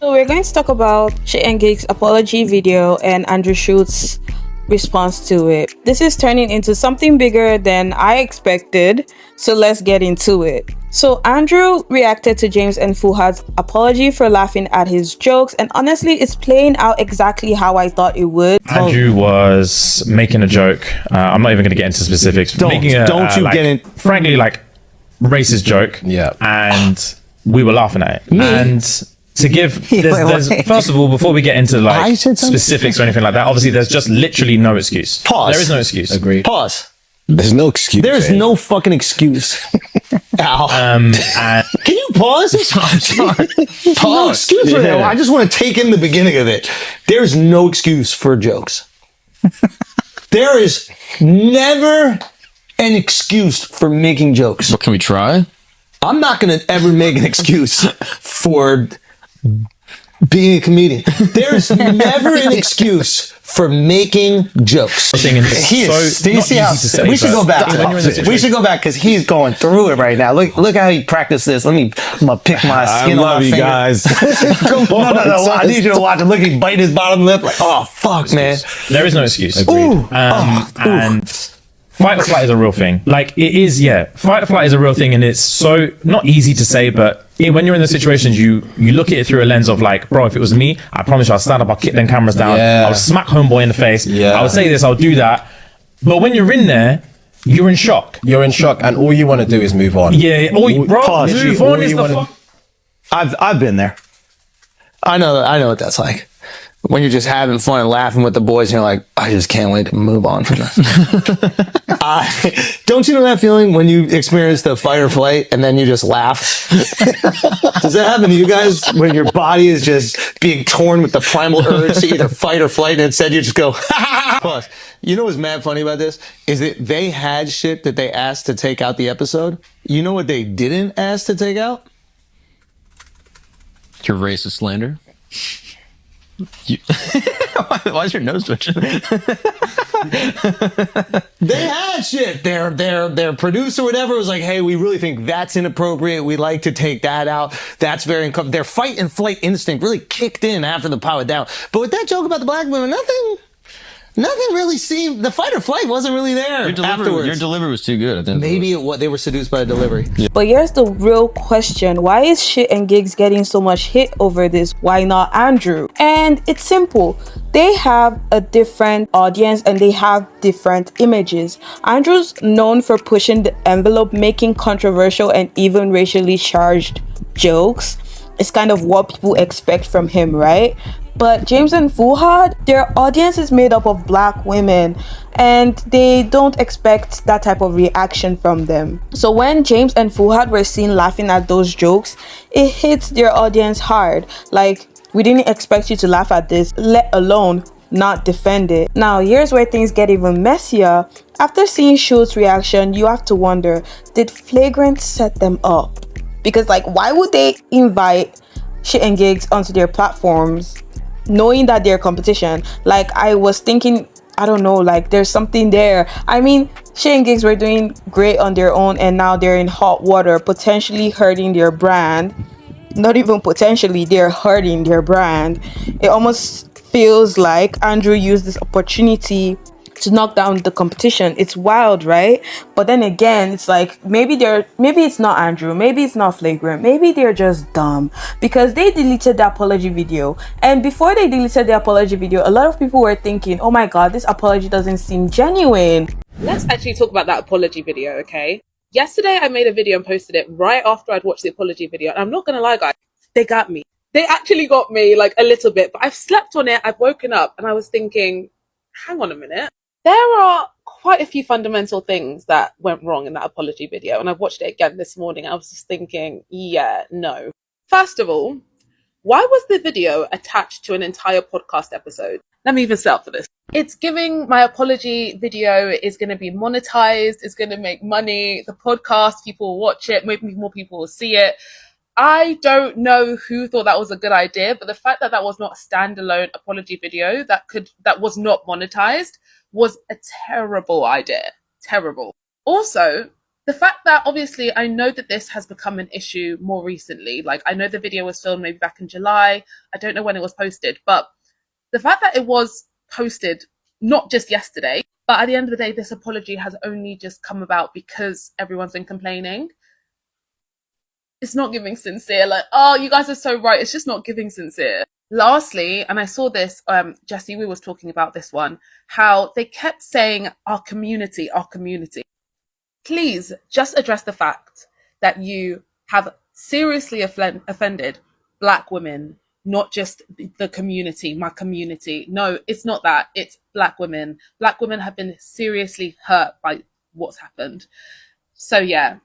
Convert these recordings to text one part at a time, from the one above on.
So we're going to talk about Shane Giggs' apology video and Andrew Schulz's response to it. This is turning into something bigger than I expected, so let's get into it. So Andrew reacted to James and Fuhad'S apology for laughing at his jokes, and honestly, it's playing out exactly how I thought it would. Andrew was making a joke. I'm not even going to get into specifics. Frankly, racist joke. Yeah. And we were laughing at it. And to give, first of all, before we get into specifics or anything like that, obviously there's just literally no excuse. Pause. There is no excuse. Agreed. Pause. There's no excuse. There's no fucking excuse. Ow. And Can you pause? I'm sorry. Pause. No excuse for that. I just want to take in the beginning of it. There's no excuse for jokes. There is never an excuse for making jokes. What, can we try? I'm not going to ever make an excuse for being a comedian. There's never an excuse for making jokes. do you see how we should go back? We should go back because he's going through it right now. Look how he practiced this. I'm gonna pick my skin on my finger. guys. No. I need you to watch it. Look, he bite his bottom lip. Like, oh fuck, man. there is no excuse. Ooh. And fight or flight is a real thing. Like, it is, yeah. Fight or flight is a real thing, and it's so not easy to say, but when you're in the situations, you look at it through a lens of like, bro, if it was me, I promise you, I'll stand up, I'll kick them cameras down, I'll smack homeboy in the face, I'll say this, I'll do that. But when you're in there, you're in shock. You're in shock, and all you want to do is move on. Yeah, move on is the fuck. I've been there. I know what that's like. When you're just having fun and laughing with the boys, and you're like, I just can't wait to move on from this. Don't you know that feeling when you experience the fight or flight and then you just laugh? Does that happen to you guys when your body is just being torn with the primal urge to either fight or flight, and instead you just go, Plus, you know what's mad funny about this? Is that they had shit that they asked to take out the episode. You know what they didn't ask to take out? Your racist slander. Why is your nose twitching? They had shit. Their producer, whatever, was like, "Hey, we really think that's inappropriate. We'd like to take that out. That's very uncomfortable." Their fight and flight instinct really kicked in after the power down. But with that joke about the black women, nothing really seemed. The fight or flight wasn't really there. Your delivery was too good. Maybe they were seduced by the delivery. Yeah. But here's the real question. Why is Shane Giggs getting so much hit over this? Why not Andrew? And it's simple. They have a different audience and they have different images. Andrew's known for pushing the envelope, making controversial and even racially charged jokes. It's kind of what people expect from him, right? But James and Fuhad, their audience is made up of black women and they don't expect that type of reaction from them. So when James and Fuhad were seen laughing at those jokes, it hits their audience hard. Like, we didn't expect you to laugh at this, let alone not defend it. Now, here's where things get even messier. After seeing Schulz's reaction, you have to wonder, did Flagrant set them up? Because, like, why would they invite Shane Giggs onto their platforms knowing that they're competition? Like, I was thinking, I don't know, like, there's something there. I mean, Shane Giggs were doing great on their own and now they're in hot water, potentially hurting their brand. Not even potentially, they're hurting their brand. It almost feels like Andrew used this opportunity to knock down the competition. It's wild, right? But then again, it's like maybe it's not Andrew, maybe it's not Flagrant, maybe they're just dumb because they deleted the apology video. And before they deleted the apology video, a lot of people were thinking, oh my god, this apology doesn't seem genuine. Let's actually talk about that apology video, okay? Yesterday I made a video and posted it right after I'd watched the apology video, and I'm not gonna lie, guys, they got me. They actually got me, like, a little bit, but I've slept on it, I've woken up, and I was thinking, hang on a minute. There are quite a few fundamental things that went wrong in that apology video, and I watched it again this morning. I was just thinking, yeah, no. First of all, why was the video attached to an entire podcast episode? Let me even set up for this. It's giving my apology video is going to be monetized, it's going to make money, the podcast, people will watch it, maybe more people will see it. I don't know who thought that was a good idea, but the fact that that was not a standalone apology video that was not monetized was a terrible idea. Terrible. Also, The fact that obviously I know that this has become an issue more recently. Like, I know the video was filmed maybe back in July. I don't know when it was posted, but the fact that it was posted not just yesterday, but at the end of the day, this apology has only just come about because everyone's been complaining. It's not giving sincere. Like, oh, you guys are so right. It's just not giving sincere. Lastly, and I saw this, Jessie Woo was talking about this one, how they kept saying our community, our community. Please just address the fact that you have seriously offended Black women, not just the community, my community. No, it's not that. It's Black women. Black women have been seriously hurt by what's happened. So yeah,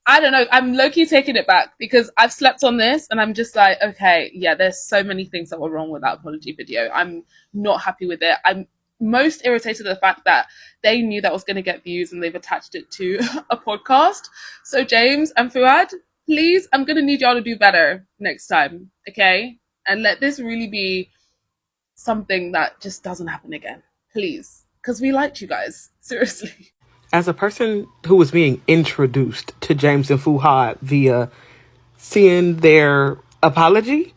I don't know. I'm low-key taking it back because I've slept on this and I'm just like, okay, yeah, there's so many things that were wrong with that apology video. I'm not happy with it. I'm most irritated at the fact that they knew that was going to get views and they've attached it to a podcast. So James and Fuhad, please, I'm going to need y'all to do better next time, okay? And let this really be something that just doesn't happen again, please. Because we liked you guys, seriously. As a person who was being introduced to James and Fuhad via seeing their apology,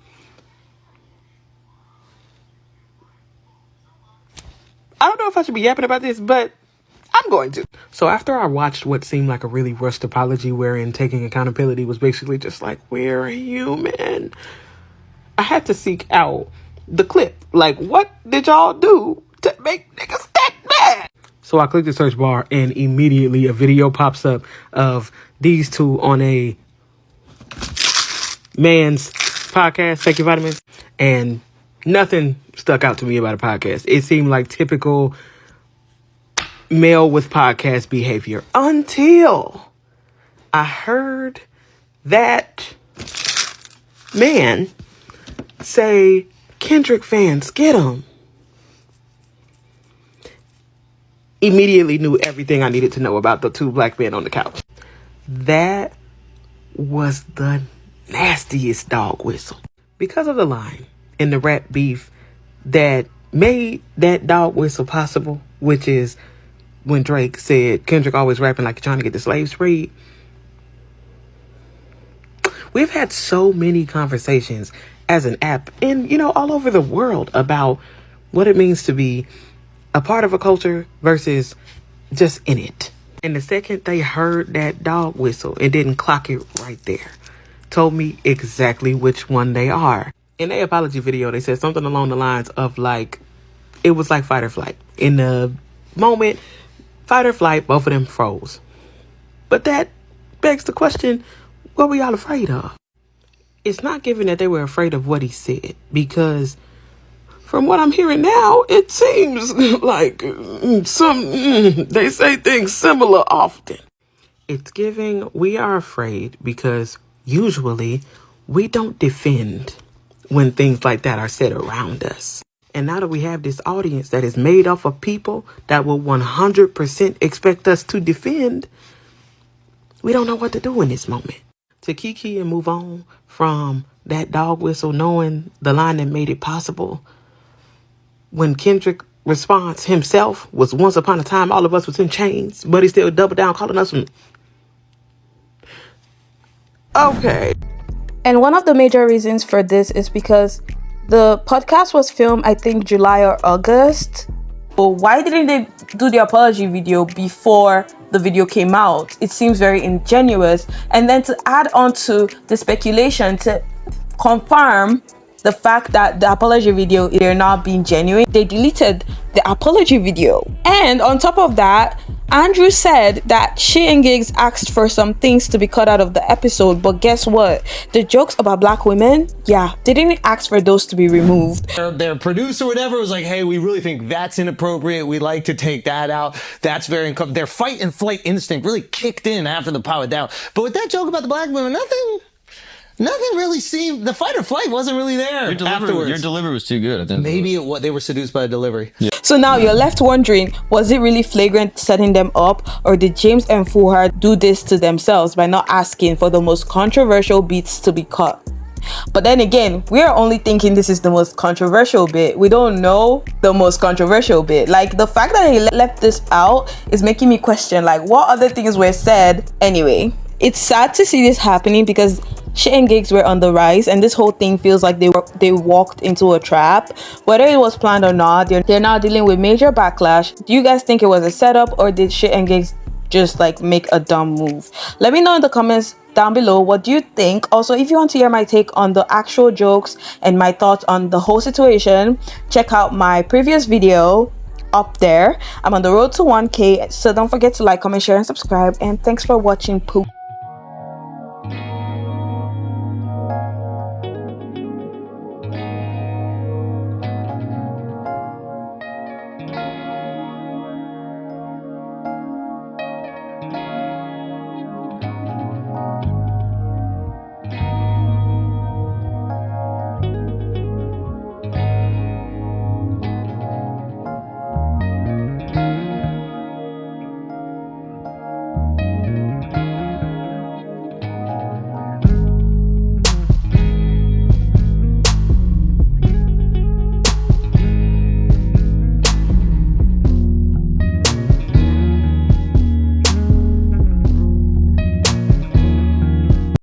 I don't know if I should be yapping about this, but I'm going to. So after I watched what seemed like a really rushed apology wherein taking accountability was basically just like, we're human, I had to seek out the clip. Like, what did y'all do to make niggas that bad? So I clicked the search bar and immediately a video pops up of these two on a man's podcast, Take Your Vitamins, and nothing stuck out to me about a podcast. It seemed like typical male with podcast behavior until I heard that man say, Kendrick fans, get him. Immediately knew everything I needed to know about the two Black men on the couch. That was the nastiest dog whistle. Because of the line in the rap beef that made that dog whistle possible, which is when Drake said, Kendrick always rapping like you're trying to get the slaves freed. We've had so many conversations as an app and, all over the world about what it means to be a part of a culture versus just in it. And the second they heard that dog whistle and didn't clock it right there, told me exactly which one they are. In their apology video, they said something along the lines of like, it was like fight or flight. In the moment, fight or flight, both of them froze. But that begs the question, what were y'all afraid of? It's not given that they were afraid of what he said, because from what I'm hearing now, it seems like they say things similar often. It's giving we are afraid because usually we don't defend when things like that are said around us. And now that we have this audience that is made up of people that will 100% expect us to defend, we don't know what to do in this moment. To kiki and move on from that dog whistle, knowing the line that made it possible, when Kendrick response himself was once upon a time all of us was in chains, but he still doubled down calling us okay. And one of the major reasons for this is because the podcast was filmed, I think, July or August. But why didn't they do the apology video before the video came out? It seems very ingenuous. And then to add on to the speculation, to confirm the fact that the apology video, they're not being genuine, they deleted the apology video. And on top of that, Andrew said that she and Giggs asked for some things to be cut out of the episode, but guess what? The jokes about Black women, they didn't ask for those to be removed. Their producer or whatever was like, hey, we really think that's inappropriate. We'd like to take that out. That's very uncomfortable. Their fight and flight instinct really kicked in after the power down. But with that joke about the Black women, nothing really seemed, the fight or flight wasn't really there afterwards. Your delivery was too good, I think. Maybe they were seduced by the delivery. Yeah. So now you're left wondering, was it really flagrant setting them up, or did James and Fuhad do this to themselves by not asking for the most controversial beats to be cut? But then again, we are only thinking this is the most controversial bit. We don't know the most controversial bit. Like, the fact that he left this out is making me question, like, what other things were said anyway. It's sad to see this happening because shit and gigs were on the rise, and this whole thing feels like they walked into a trap. Whether it was planned or not, they're now dealing with major backlash. Do you guys think it was a setup, or did shit and gigs just like make a dumb move? Let me know in the comments down below, what do you think? Also, if you want to hear my take on the actual jokes and my thoughts on the whole situation, check out my previous video up there. I'm on the road to 1K, so don't forget to like, comment, share, and subscribe. And thanks for watching. Poop.